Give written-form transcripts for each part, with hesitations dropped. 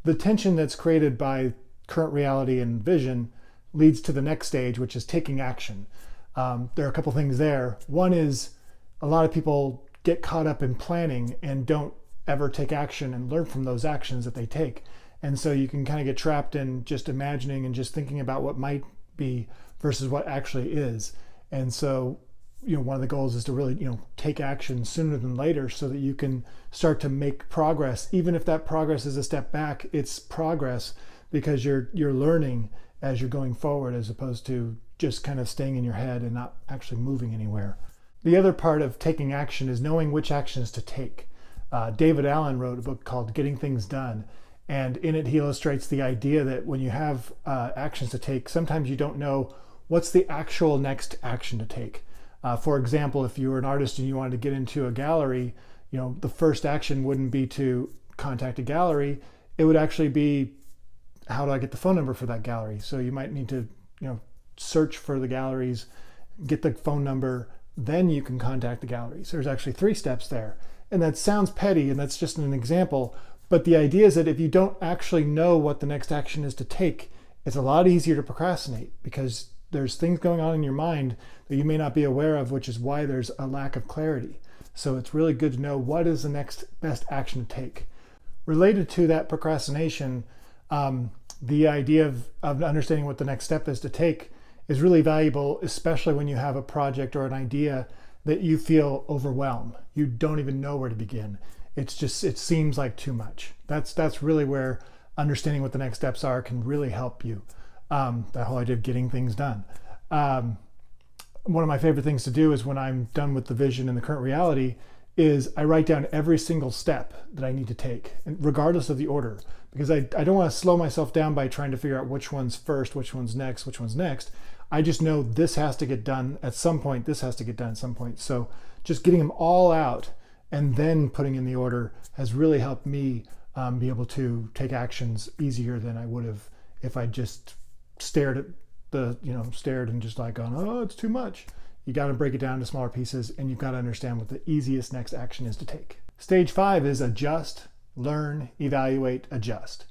the tension that's created by current reality and vision leads to the next stage, which is taking action. There are a couple things there. One is a lot of people get caught up in planning and don't ever take action and learn from those actions that they take. And so you can kind of get trapped in just imagining and just thinking about what might be versus what actually is. And so, one of the goals is to really, take action sooner than later so that you can start to make progress. Even if that progress is a step back, it's progress because you're learning as you're going forward, as opposed to just kind of staying in your head and not actually moving anywhere. The other part of taking action is knowing which actions to take. David Allen wrote a book called Getting Things Done. And in it, he illustrates the idea that when you have actions to take, sometimes you don't know what's the actual next action to take. For example, if you were an artist and you wanted to get into a gallery, the first action wouldn't be to contact a gallery. It would actually be, how do I get the phone number for that gallery? So you might need to, search for the galleries, get the phone number, then you can contact the galleries. There's actually 3 steps there. And that sounds petty, and that's just an example. But the idea is that if you don't actually know what the next action is to take, it's a lot easier to procrastinate because there's things going on in your mind that you may not be aware of, which is why there's a lack of clarity. So it's really good to know what is the next best action to take. Related to that procrastination, the idea of understanding what the next step is to take is really valuable, especially when you have a project or an idea that you feel overwhelmed. You don't even know where to begin. It seems like too much. That's really where understanding what the next steps are can really help you. That whole idea of getting things done. One of my favorite things to do is when I'm done with the vision and the current reality is I write down every single step that I need to take, regardless of the order, because I don't want to slow myself down by trying to figure out which one's first, which one's next. I just know this has to get done at some point, this has to get done at some point. So just getting them all out and then putting in the order has really helped me be able to take actions easier than I would have if I just stared and just like gone, oh, it's too much. You got to break it down to smaller pieces, and you've got to understand what the easiest next action is to take. Stage 5 is adjust, learn, evaluate, adjust.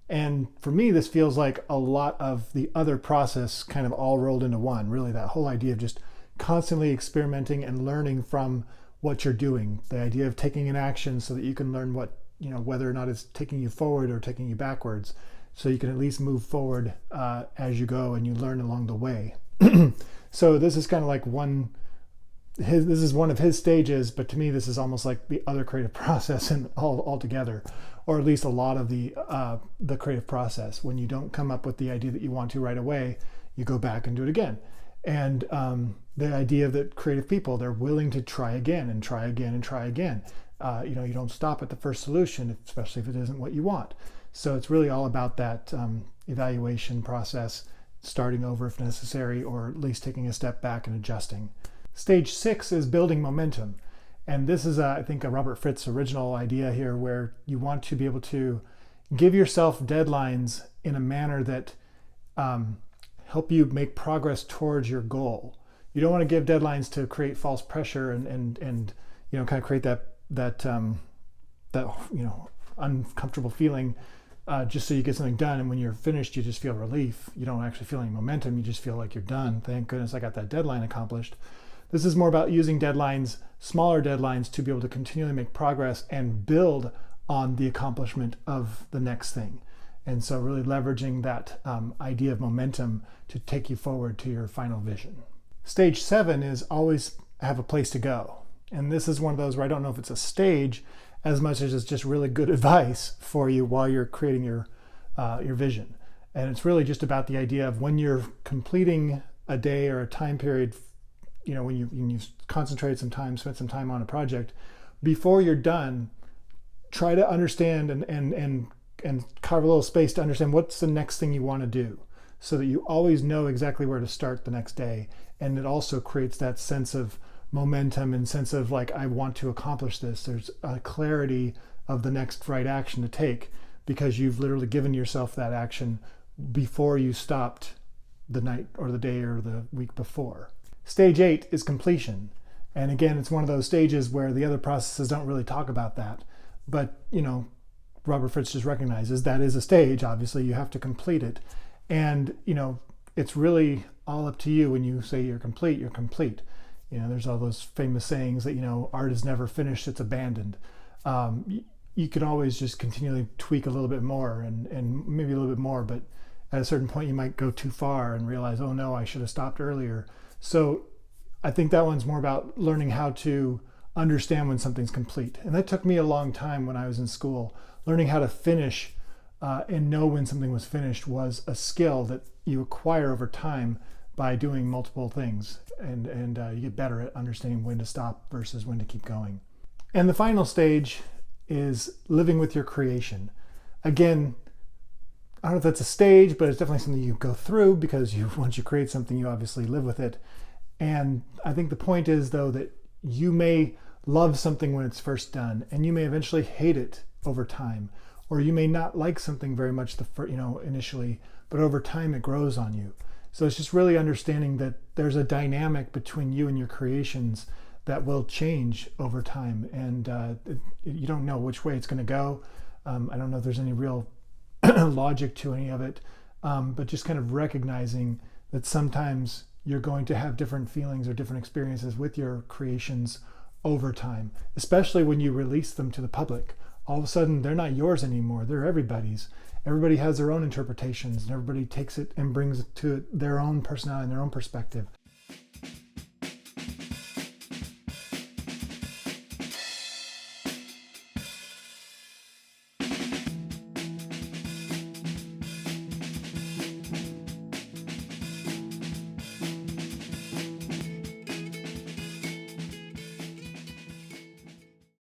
And for me, this feels like a lot of the other process kind of all rolled into one. Really, that whole idea of just constantly experimenting and learning from what you're doing. The idea of taking an action so that you can learn what, whether or not it's taking you forward or taking you backwards. So you can at least move forward as you go and you learn along the way. So this is kind of like this is one of his stages, but to me, this is almost like the other creative process and all together, or at least a lot of the creative process. When you don't come up with the idea that you want to right away, you go back and do it again. And the idea that creative people, they're willing to try again and try again and try again. You don't stop at the first solution, especially if it isn't what you want. So it's really all about that evaluation process, starting over if necessary, or at least taking a step back and adjusting. Stage 6 is building momentum. And this is, I think, a Robert Fritz original idea here, where you want to be able to give yourself deadlines in a manner that help you make progress towards your goal. You don't want to give deadlines to create false pressure and kind of create that uncomfortable feeling just so you get something done, and when you're finished you just feel relief. You don't actually feel any momentum, you just feel like you're done. Thank goodness I got that deadline accomplished. This is more about using deadlines, smaller deadlines, to be able to continually make progress and build on the accomplishment of the next thing. And so really leveraging that idea of momentum to take you forward to your final vision. Stage 7 is always have a place to go. And this is one of those where I don't know if it's a stage as much as it's just really good advice for you while you're creating your vision. And it's really just about the idea of when you're completing a day or a time period, when you've concentrated some time, spent some time on a project, before you're done, try to understand and carve a little space to understand what's the next thing you want to do, so that you always know exactly where to start the next day. And it also creates that sense of momentum and sense of like, I want to accomplish this. There's a clarity of the next right action to take because you've literally given yourself that action before you stopped the night or the day or the week before. Stage 8 is completion. And again, it's one of those stages where the other processes don't really talk about that. But, Robert Fritz just recognizes, that is a stage. Obviously, you have to complete it. And, it's really all up to you. When you say you're complete, you're complete. There's all those famous sayings that, art is never finished, it's abandoned. You can always just continually tweak a little bit more and maybe a little bit more, but at a certain point you might go too far and realize, oh no, I should have stopped earlier. So I think that one's more about learning how to understand when something's complete. And that took me a long time when I was in school. Learning how to finish and know when something was finished was a skill that you acquire over time by doing multiple things. And you get better at understanding when to stop versus when to keep going. And the final stage is living with your creation. Again, I don't know if that's a stage, but it's definitely something you go through, because once you create something, you obviously live with it. And I think the point is, though, that you may love something when it's first done, and you may eventually hate it over time, or you may not like something very much initially, but over time it grows on you. So it's just really understanding that there's a dynamic between you and your creations that will change over time, and you don't know which way it's going to go. I don't know if there's any real logic to any of it, but just kind of recognizing that sometimes you're going to have different feelings or different experiences with your creations over time, especially when you release them to the public. All of a sudden, they're not yours anymore, they're everybody's. Everybody has their own interpretations, and everybody takes it and brings it to their own personality and their own perspective.